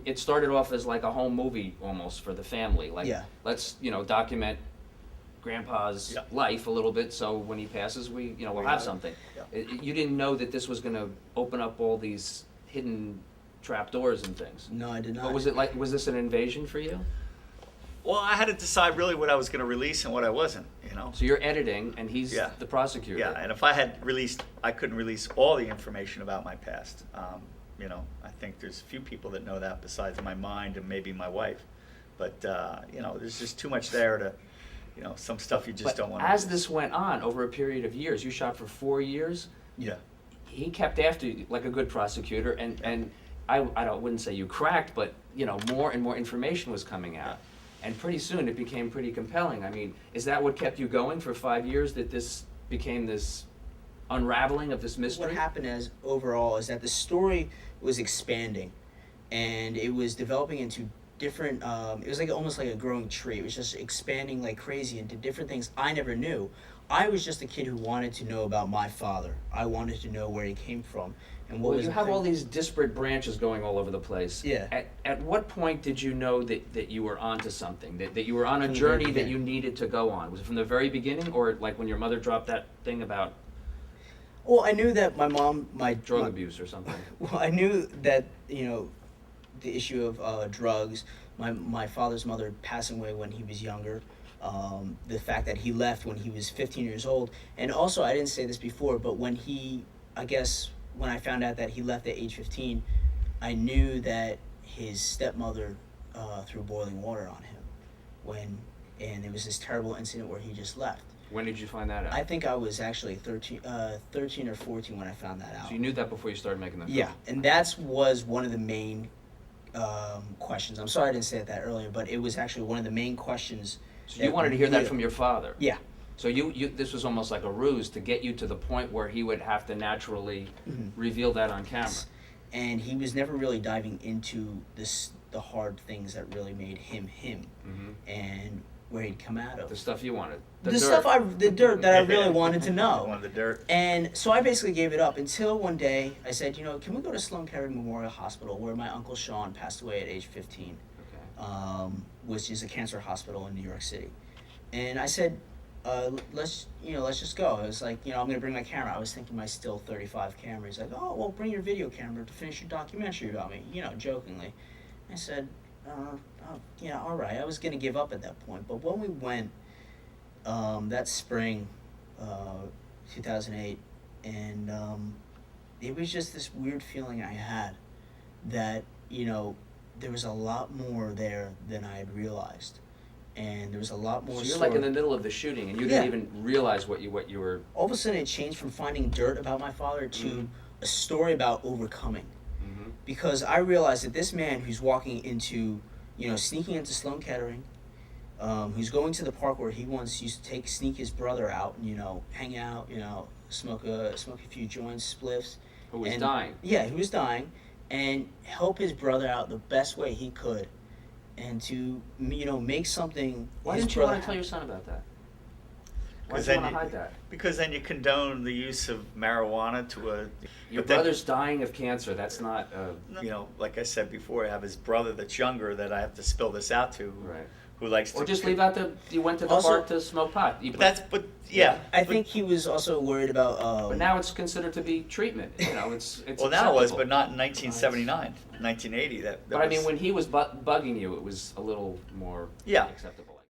it started off as like a home movie almost for the family. Like, Yeah. let's, document Grandpa's Yeah. life a little bit, so when he passes, we'll We have have it. something. Yeah. You didn't know that this was gonna open up all these hidden trapdoors and things. No, I did not. But was this an invasion for you? Well, I had to decide really what I was going to release and what I wasn't, So you're editing, and he's Yeah. the prosecutor. Yeah, and if I had released, I couldn't release all the information about my past. I think there's few people that know that besides my mind and maybe my wife. But, there's just too much there to, some stuff you just But don't want to. as this went on over a period of years, you shot for 4 years. Yeah. He kept after you like a good prosecutor, and I wouldn't say you cracked, but more and more information was coming out, and pretty soon it became pretty compelling. I mean, is that what kept you going for 5 years? That this became this unraveling of this mystery? What happened overall is that the story was expanding, and it was developing into different. It was like almost like a growing tree. It was just expanding like crazy into different things I never knew. I was just a kid who wanted to know about my father. I wanted to know where he came from and what Well, was. you the have thing- all these disparate branches going all over the place. Yeah. At what point did you know that you were onto something? That you were on a From the journey very that you beginning. needed to go on? Was it from the very beginning, or like when your mother dropped that thing about Well, I knew that my mom, drug abuse or something? Well, I knew that the issue of drugs. My father's mother passing away when he was younger. The fact that he left when he was 15 years old, and also I didn't say this before, but when I found out that he left at age 15, I knew that his stepmother threw boiling water on him and there was this terrible incident where he just left. When did you find that out? I think I was actually 13 or 14 when I found that out. So you knew that before you started making the film? Yeah, and that was one of the main questions. I'm sorry I didn't say it that earlier, but it was actually one of the main questions. So you wanted to hear that from your father? Yeah. So this was almost like a ruse to get you to the point where he would have to naturally reveal that on camera. And he was never really diving into the hard things that really made him him, and where he'd come out of. The stuff you wanted. The dirt that I really wanted to know. Wanted the dirt. And so I basically gave it up until one day I said, can we go to Sloan Kettering Memorial Hospital, where my Uncle Sean passed away at age 15, Okay. which is a cancer hospital in New York City. And I said, let's just go. I was like, I'm going to bring my camera. I was thinking my still 35 camera. He's like, oh, well, bring your video camera to finish your documentary about me, jokingly. I said, yeah, all right. I was going to give up at that point. But when we went that spring, 2008, and it was just this weird feeling I had that, there was a lot more there than I had realized. And there was a lot more. So you're like in the middle of the shooting, and you didn't even realize what you were. All of a sudden, it changed from finding dirt about my father to a story about overcoming. Because I realized that this man who's walking into, sneaking into Sloan Kettering, who's going to the park where he once used to sneak his brother out and, hang out, smoke a few joints, spliffs. Who was dying. Yeah, he was dying, and help his brother out the best way he could, and to, make something. Why didn't you want to tell your son about that? Why did you want to hide that? Because then you condone the use of marijuana to a. Your brother's dying of cancer. That's not. Like I said before, I have his brother that's younger that I have to spill this out to. Right. Who likes to. Or just leave out you went to the Also- park to smoke pot. I think he was also worried about. But now it's considered to be treatment. It's. Well, now it was, acceptable. but not in 1979, 1980. But I mean, when he was bugging you, it was a little more Yeah. acceptable.